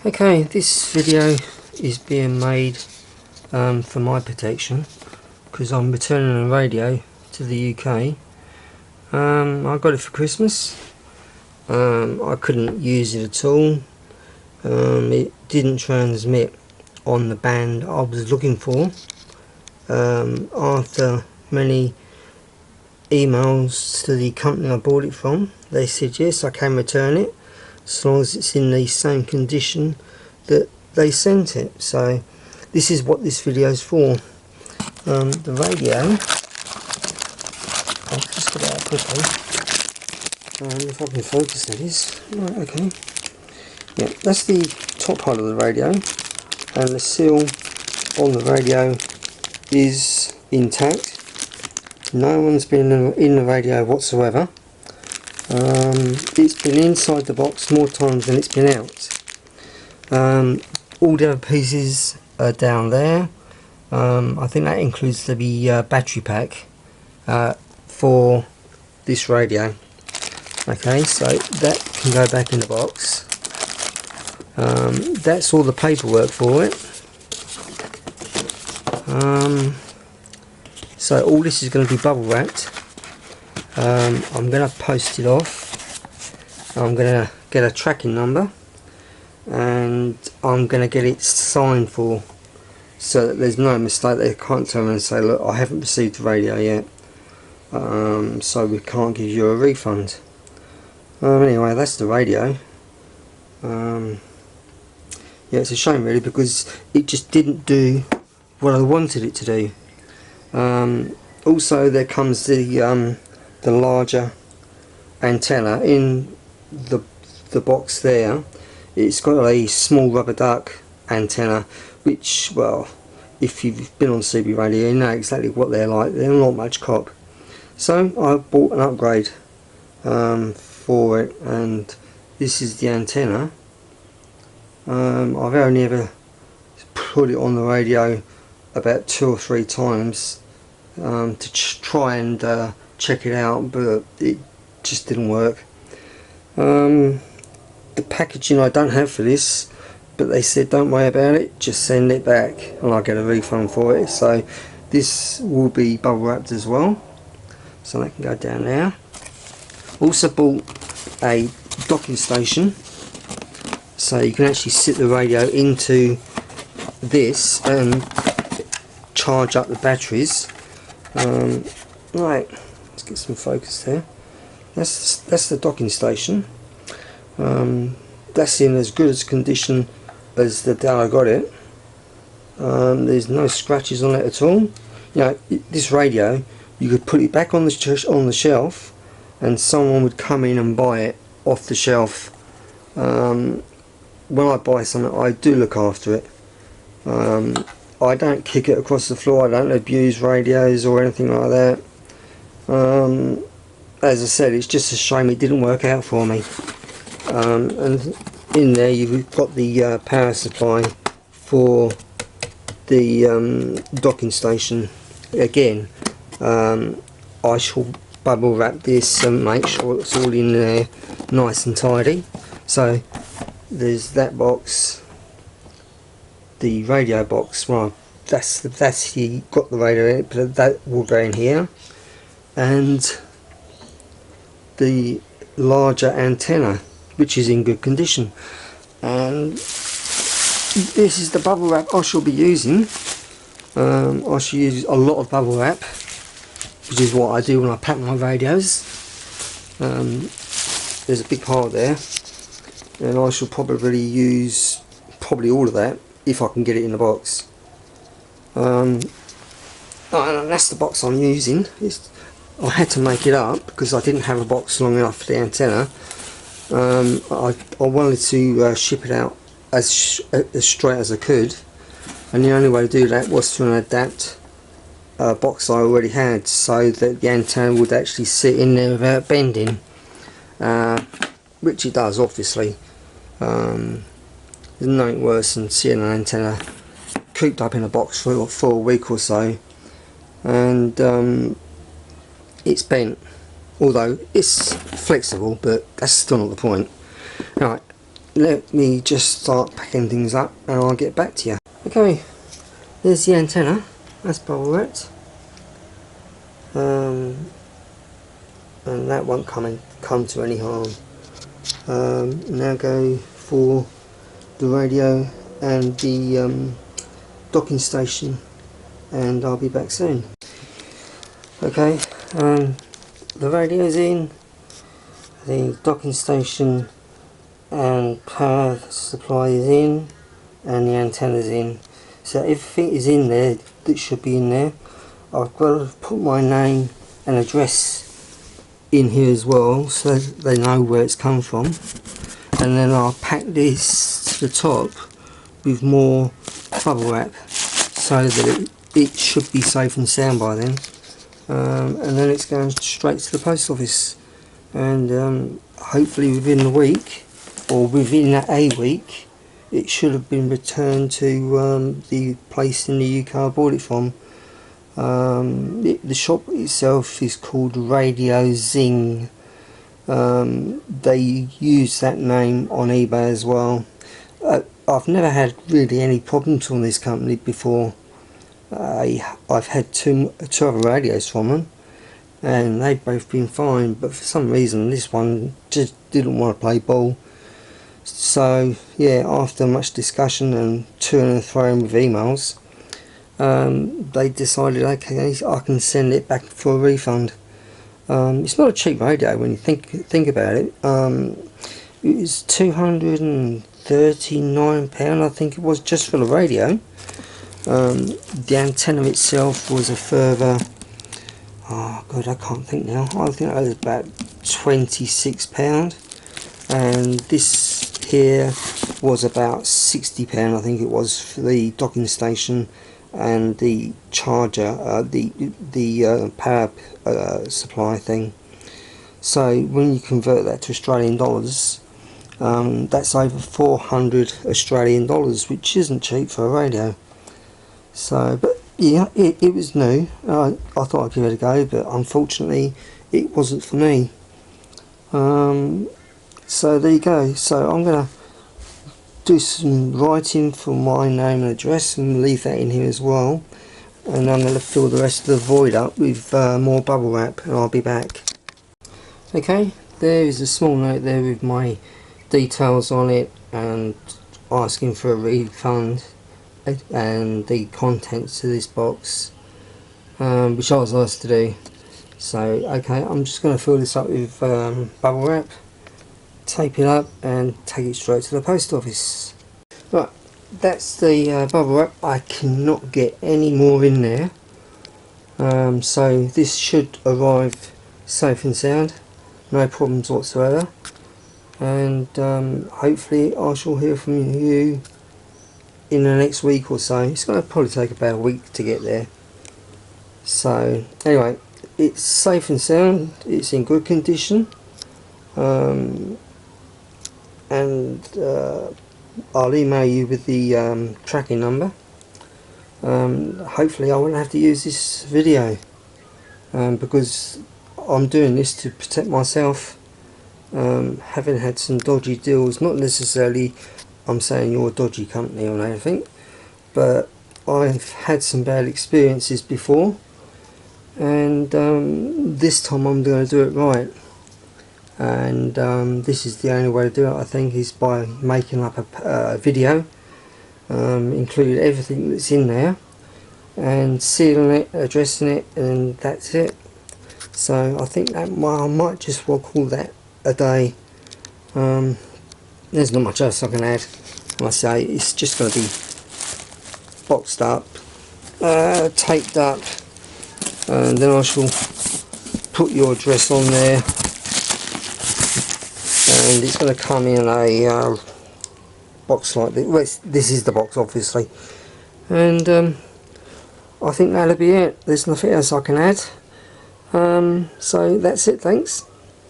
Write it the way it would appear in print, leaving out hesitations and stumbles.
Okay, this video is being made for my protection because I'm returning a radio to the UK. I got it for Christmas. I couldn't use it at all. It didn't transmit on the band I was looking for. After many emails to the company I bought it from, they said yes, I can return it as long as it's in the same condition that they sent it. So this is what this video is for. The radio, I'll just get it out quickly, if I can focus that is. Right, okay. Yeah, that's the top part of the radio, and the seal on the radio is intact. No one's been in the radio whatsoever. It's been inside the box more times than it's been out. All the other pieces are down there. I think that includes the battery pack for this radio. Okay, so that can go back in the box. That's all the paperwork for it. So all this is going to be bubble wrapped. I'm going to post it off. I'm going to get a tracking number, and I'm going to get it signed for, so that there's no mistake. They can't turn around and say, look, I haven't received the radio yet, so we can't give you a refund. Anyway, that's the radio. Yeah, it's a shame really, because it just didn't do what I wanted it to do. Also, there comes the larger antenna in the box there. It's got a small rubber duck antenna, which, well, if you've been on CB radio, you know exactly what they're like. They're not much cop. So I bought an upgrade for it, and this is the antenna. I've only ever put it on the radio about 2 or 3 times to try and check it out, but it just didn't work. The packaging I don't have for this, but they said don't worry about it, just send it back and I'll get a refund for it. So this will be bubble wrapped as well, so that can go down there. Also bought a docking station, so you can actually sit the radio into this and charge up the batteries. Right, let's get some focus there. That's the docking station. That's in as good as condition as the day I got it. There's no scratches on it at all. You know, this radio, you could put it back on the shelf, and someone would come in and buy it off the shelf. When I buy something, I do look after it. I don't kick it across the floor. I don't abuse radios or anything like that. As I said, it's just a shame it didn't work out for me. And in there you've got the power supply for the docking station. Again, I shall bubble wrap this and make sure it's all in there nice and tidy. So there's that box, the radio box. Well, that's got the radio in it, but that will go in here, and the larger antenna, which is in good condition. And this is the bubble wrap I shall be using. I shall use a lot of bubble wrap, which is what I do when I pack my radios. There's a big pile there, and I shall probably use all of that if I can get it in the box. And that's the box I'm using. I had to make it up because I didn't have a box long enough for the antenna. I wanted to ship it out as straight as I could, and the only way to do that was to adapt a box I already had, so that the antenna would actually sit in there without bending, which it does, obviously. There's nothing worse than seeing an antenna cooped up in a box for a week or so, and it's bent. Although it's flexible, but that's still not the point. Right, let me just start packing things up and I'll get back to you. Okay, there's the antenna, that's bubble wrapped, and that won't come to any harm. Now go for the radio and the docking station, and I'll be back soon. Okay, the radio's in, the docking station and power supply is in, and the antenna's in. So everything is in there that should be in there. I've got to put my name and address in here as well, so they know where it's come from, and then I'll pack this to the top with more bubble wrap so that it should be safe and sound by then, and then it's going straight to the post office, and hopefully within a week or within a week it should have been returned to the place in the UK I bought it from. The shop itself is called Radiozing. They use that name on eBay as well. I've never had really any problems on this company before. I've had two other radios from them and they've both been fine, but for some reason this one just didn't want to play ball. So yeah, after much discussion and to and fro with emails, they decided, okay, I can send it back for a refund. It's not a cheap radio when you think about it. It was £239, I think it was, just for the radio. The antenna itself was a further, oh god, I can't think now, I think it was about £26, and this here was about £60, I think it was, for the docking station and the charger, the power supply thing. So when you convert that to Australian dollars, that's over 400 Australian dollars, which isn't cheap for a radio. So, but yeah, it was new. I thought I'd give it a go, but unfortunately it wasn't for me. So there you go. So I'm gonna do some writing for my name and address and leave that in here as well, and I'm going to fill the rest of the void up with more bubble wrap, and I'll be back. Okay, there is a small note there with my details on it and asking for a refund and the contents of this box, which I was asked to do. So okay, I'm just going to fill this up with bubble wrap, tape it up and take it straight to the post office. Right, that's the bubble wrap. I cannot get any more in there, so this should arrive safe and sound, no problems whatsoever, and hopefully I shall hear from you in the next week or so. It's going to probably take about a week to get there. So anyway, it's safe and sound, it's in good condition, and I'll email you with the tracking number. Hopefully I won't have to use this video, because I'm doing this to protect myself, having had some dodgy deals. Not necessarily I'm saying you're a dodgy company or anything, but I've had some bad experiences before, and this time I'm going to do it right. And this is the only way to do it, I think, is by making up a video, include everything that's in there, and sealing it, addressing it, and that's it. So I think that I might just well call that a day. There's not much else I can add. I say it's just going to be boxed up, taped up, and then I shall put your address on there, and it's going to come in a box like this. Well, this is the box, obviously, and I think that'll be it. There's nothing else I can add. So that's it, thanks.